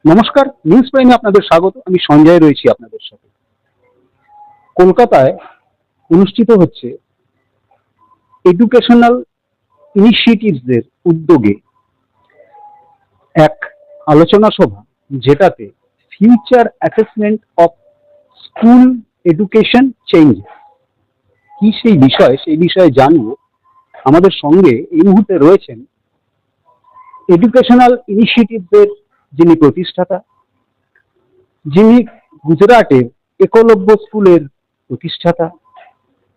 নমস্কার, নিউজ প্রাইমে আপনাদের স্বাগত। আমি সঞ্জয় রয়েছি আপনাদের সাথে। কলকাতায় অনুষ্ঠিত হচ্ছে এডুকেশনাল ইনিশিয়েটিভসদের উদ্যোগে এক আলোচনা সভা, যেটাতে future assessment of school education changes কি সেই বিষয়ে জানবো। আমাদের সঙ্গে এই মুহূর্তে রয়েছেন এডুকেশনাল ইনিশিয়েটিভসদের যিনি প্রতিষ্ঠাতা, যিনি গুজরাটের একলব্য স্কুলের প্রতিষ্ঠাতা,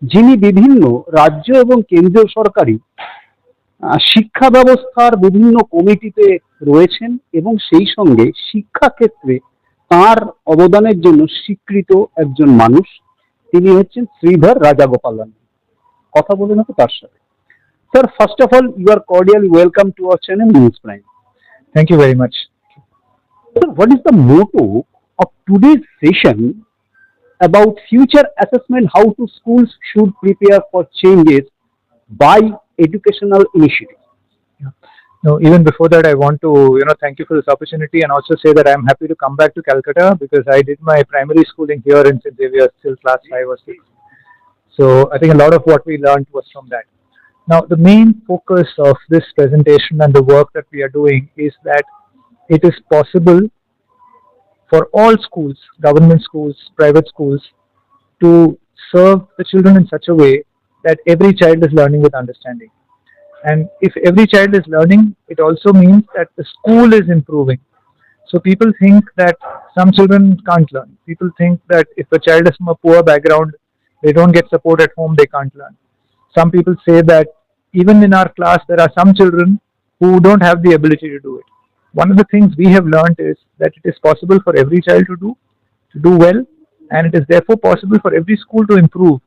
যিনি বিভিন্ন রাজ্য এবং কেন্দ্রীয় সরকারি শিক্ষা ব্যবস্থার বিভিন্ন কমিটিতে রয়েছেন এবং সেই সঙ্গে শিক্ষা ক্ষেত্রে তার অবদানের জন্য স্বীকৃত একজন মানুষ। তিনি হচ্ছেন শ্রীধর রাজাগোপালন। কথা বলে নেব তার সাথে। Sir, first of all, you are cordially welcome to our channel news prime. Thank you very much. Sir, what is the motto of today's session about future assessment, how to schools should prepare for changes by educational initiatives? No, even before that, I want to thank you for this opportunity and also say that I am happy to come back to Calcutta because I did my primary schooling here in St. Xavier's till class 5 or 6. So I think a lot of what we learned was from that. Now, the main focus of this presentation and the work that we are doing is that it is possible for all schools, government schools, private schools, to serve the children in such a way that every child is learning with understanding. And if every child is learning, it also means that the school is improving. So people think that some children can't learn. People think that if a child is from a poor background, they don't get support at home, they can't learn. Some people say that even in our class, there are some children who don't have the ability to do it. One of the things we have learned is that it is possible for every child to do well, and it is therefore possible for every school to improve.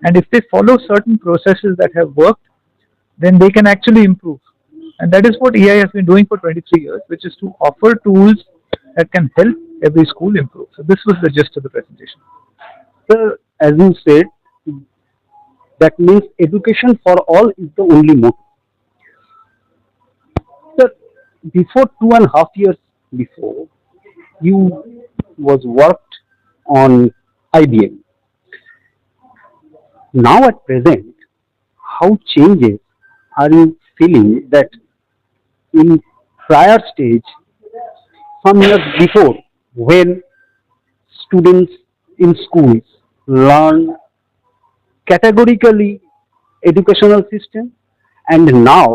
And if they follow certain processes that have worked, then they can actually improve. And that is what EI has been doing for 23 years, which is to offer tools that can help every school improve. So this was the gist of the presentation. Sir, as you said, that means education for all is the only motto. Sir, before 2.5 years before, you was worked on IBM. Now at present, how changes are you feeling that in prior stage, some years before, when students in schools learn categorically educational system, and now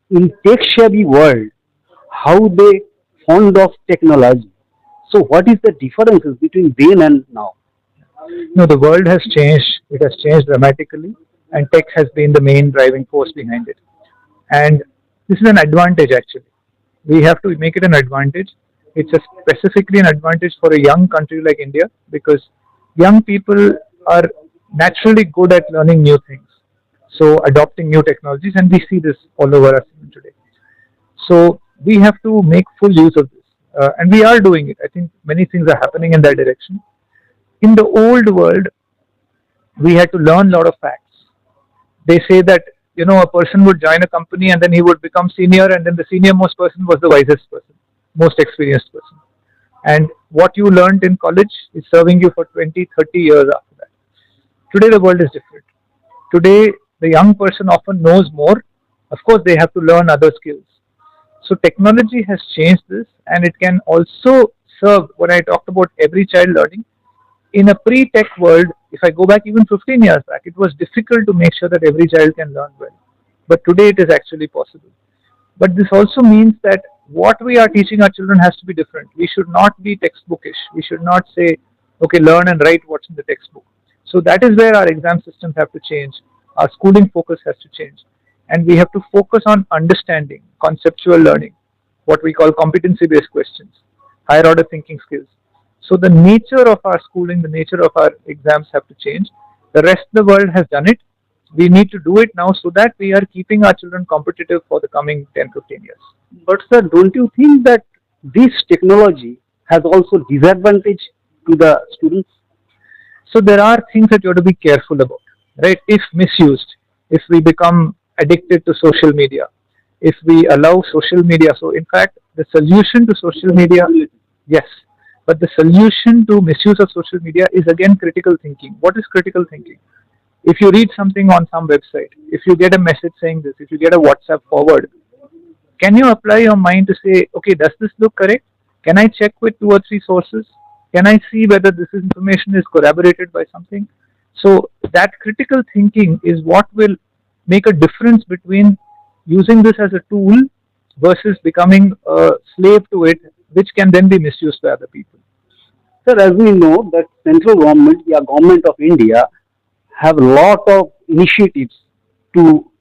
in tech-savvy world, how they fond of technology? So what is the differences between then and now? No, the world has changed. It has changed dramatically, and tech has been the main driving force behind it. And this is an advantage actually. We have to make it an advantage. It's specifically an advantage for a young country like India because young people are naturally good at learning new things. So adopting new technologies, and we see this all over us today. So we have to make full use of this. And we are doing it. I think many things are happening in that direction. In the old world, we had to learn a lot of facts. They say that, a person would join a company and then he would become senior, and then the senior most person was the wisest person, most experienced person. And what you learned in college is serving you for 20, 30 years after that. Today, the world is different. Today, the young person often knows more. Of course, they have to learn other skills. So technology has changed this, and it can also serve, when I talked about every child learning, in a pre-tech world, if I go back even 15 years back, it was difficult to make sure that every child can learn well. But today it is actually possible. But this also means that what we are teaching our children has to be different. We should not be textbookish. We should not say, okay, learn and write what's in the textbook. So that is where our exam systems have to change. Our schooling focus has to change. And we have to focus on understanding, conceptual learning, what we call competency-based questions, higher order thinking skills. So the nature of our schooling, the nature of our exams have to change. The rest of the world has done it. We need to do it now so that we are keeping our children competitive for the coming 10, 15 years. But sir, don't you think that this technology has also disadvantage to the students? So there are things that you have to be careful about, right? If misused, if we become addicted to social media, if we allow social media. So in fact, the solution to social media, Yes, but the solution to misuse of social media is again critical thinking. What is critical thinking? If you read something on some website, if you get a message saying this, if you get a WhatsApp forward, can you apply your mind to say, okay, does this look correct? Can I check with two or three sources? Can I see whether this information is corroborated by something? So that critical thinking is what will make a difference between using this as a tool versus becoming a slave to it, which can then be misused by other people. Sir, as we know that central government, yeah, government of India have a lot of initiatives to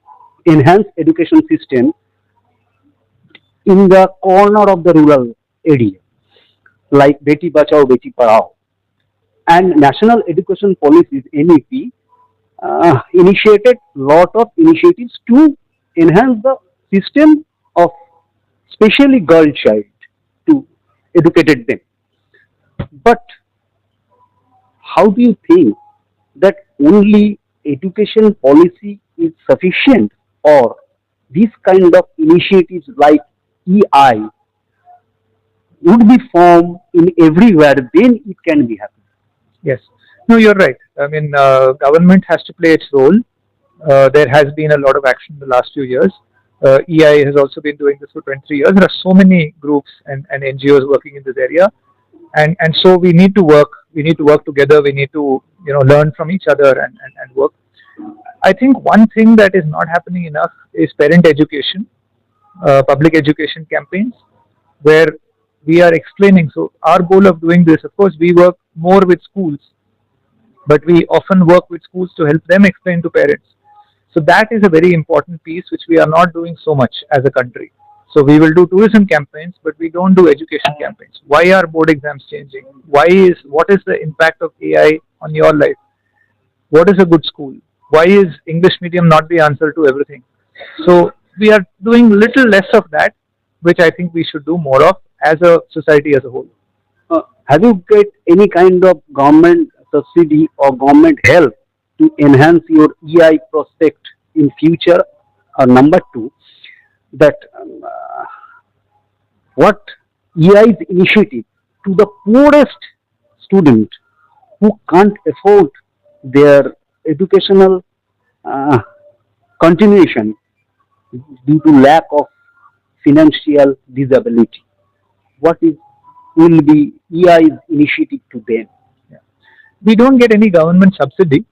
enhance education system in the corner of the rural area, like Beti Bachao, Beti Padhao, and National Education Policies (NEP) initiated lot of initiatives to enhance the system of especially girl child to educate them. But how do you think that only education policy is sufficient, or these kind of initiatives like EI would be formed in everywhere, then it can be happening? Yes. No, you're right. I mean, government has to play its role. There has been a lot of action in the last few years. EI has also been doing this for 23 years. There are so many groups and NGOs working in this area, and so we need to work. We need to work together. We need to learn from each other and work. I think one thing that is not happening enough is parent education, public education campaigns, where we are explaining. So our goal of doing this, of course, we work more with schools, but we often work with schools to help them explain to parents. So that is a very important piece which we are not doing so much as a country. So we will do tourism campaigns, but we don't do education campaigns. Why are board exams changing? What is the impact of AI on your life? What is a good school? Why is English medium not the answer to everything? So we are doing little less of that, which I think we should do more of as a society as a whole. Have you get any kind of government subsidy or government help to enhance your EI prospect in future? Number two, that what EI's initiative to the poorest student who can't afford their educational continuation due to lack of financial disability? What will be EI's initiative to them? Yeah. We don't get any government subsidy,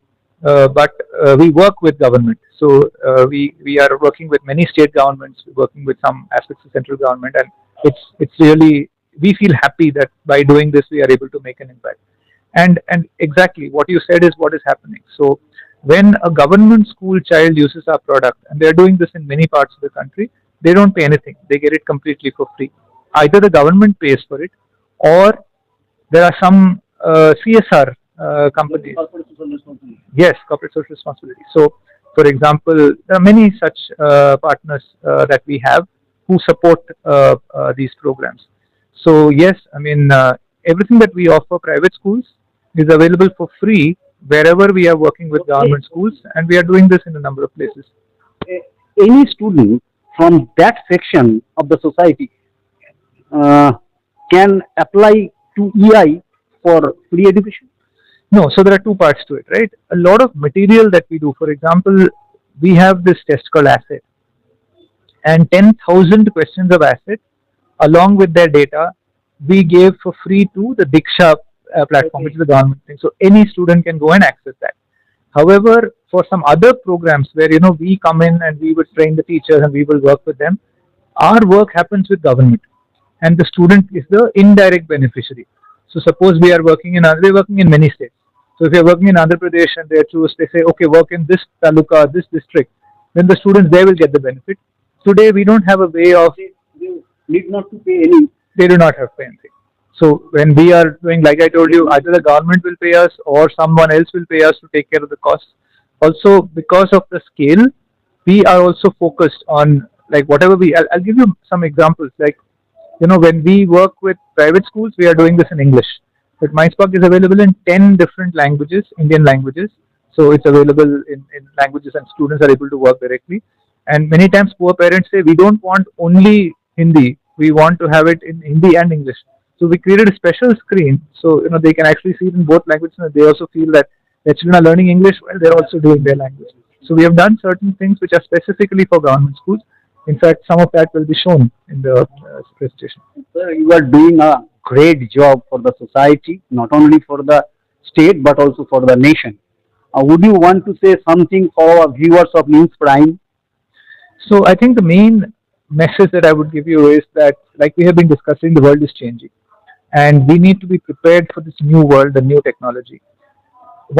but we work with government. So we are working with many state governments, working with some aspects of central government, and it's really, we feel happy that by doing this we are able to make an impact. And exactly what you said is what is happening. So when a government school child uses our product, and they are doing this in many parts of the country, they don't pay anything. They get it completely for free. Either the government pays for it, or there are some CSR companies. Yes, corporate social responsibility. So, for example, there are many such partners that we have who support these programs. So, yes, I mean, everything that we offer private schools is available for free wherever we are working with government schools, and we are doing this in a number of places. Any student from that section of the society can apply to EI for free education? No, so there are two parts to it, right? A lot of material that we do, for example, we have this test called ASSET, and 10,000 questions of ASSET along with their data we gave for free to the Diksha platform, which is the government thing. So any student can go and access that. However, for some other programs where we come in and we would train the teachers and we will work with them, our work happens with government, and the student is the indirect beneficiary. So suppose we're working in many states. So if you're working in Andhra Pradesh and they say, okay, work in this taluka, this district, then the students there will get the benefit. Today we don't have a way of, They need not to pay any. They do not have to pay anything. So when we are doing, like I told you, either the government will pay us or someone else will pay us to take care of the costs. Also, because of the scale, we are also focused on, like, whatever I'll give you some examples. Like, when we work with private schools, we are doing this in English. But MindSpark is available in 10 different languages, Indian languages. So it's available in languages, and students are able to work directly. And many times poor parents say, we don't want only Hindi, we want to have it in Hindi and English. So we created a special screen, so they can actually see it in both languages, and they also feel that their children are learning English while they're also doing their language. So we have done certain things which are specifically for government schools. In fact, some of that will be shown in the presentation. Sir, you are doing a great job for the society, not only for the state but also for the nation. Would you want to say something for our viewers of News Prime? So I think the main message that I would give you is that, like we have been discussing, the world is changing, and we need to be prepared for this new world, the new technology.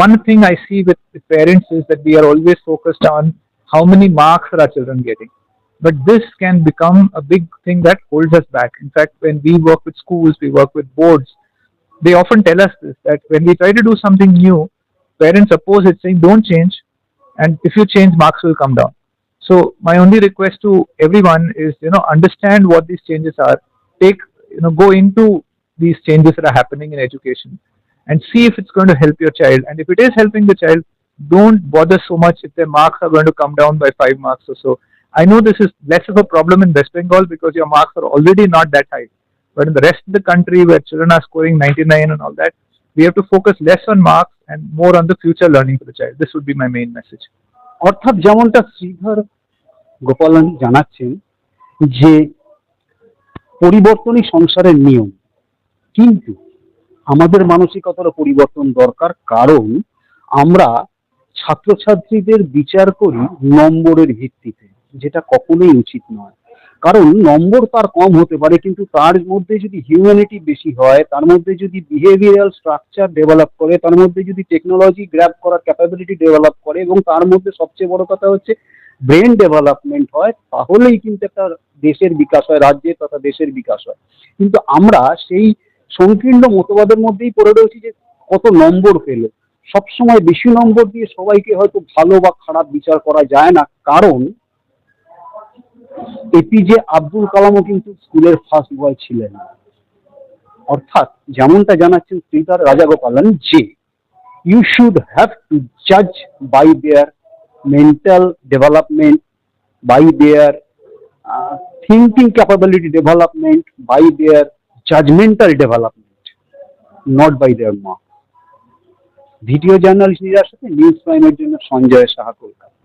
One thing I see with the parents is that we are always focused on how many marks are our children getting. But this can become a big thing that holds us back. In fact, when we work with schools, we work with boards, they often tell us this, that when we try to do something new, parents oppose it, saying don't change, and if you change, marks will come down. So my only request to everyone is, understand what these changes are, go into these changes that are happening in education, and see if it's going to help your child. And if it is helping the child, don't bother so much if their marks are going to come down by 5 marks or so. I know this is less of a problem in West Bengal because your marks are already not that high. But in the rest of the country where children are scoring 99 and all that, we have to focus less on marks and more on the future learning for the child. This would be my main message. অর্থাৎ যেমনটা শ্রীধর গোপালন জানাচ্ছেন যে পরিবর্তনই সংসারের নিয়ম, কিন্তু আমাদের মানসিকতার পরিবর্তন দরকার। কারণ আমরা ছাত্রছাত্রীদের বিচার করি নম্বরের ভিত্তিতে, যেটা কখনোই উচিত নয়। কারণ নম্বর তার কম হতে পারে, কিন্তু তার মধ্যে যদি হিউম্যানিটি বেশি হয়, তার মধ্যে যদি বিহেভিয়ারাল স্ট্রাকচার ডেভেলপ করে, তার মধ্যে যদি টেকনোলজি গ্র্যাব করার ক্যাপাবিলিটি ডেভেলপ করে, এবং তার মধ্যে সবচেয়ে বড় কথা হচ্ছে ব্রেন ডেভেলপমেন্ট হয়, তাহলেই কিন্তু একটা দেশের বিকাশ হয়, রাজ্যের তথা দেশের বিকাশ হয়। কিন্তু আমরা সেই সংকীর্ণ মতবাদের মধ্যেই পড়ে রয়েছি যে কত নম্বর পেল। সবসময় বেশি নম্বর দিয়ে সবাইকে হয়তো ভালো বা খারাপ বিচার করা যায় না। কারণ এপিজে আব্দুল কালামও কিন্তু স্কুলের ফার্স্ট বয় ছিলেন। অর্থাৎ যেমনটা জানাচ্ছেন শ্রীধর রাজাগোপালন যে you should have to judge by their mental development, by their thinking capability development, by their judgmental development, not by their mark. Video journalist নিরার সাথে নিউজ প্রাইমের জন্য সঞ্জয় সাহা, কলকাতা।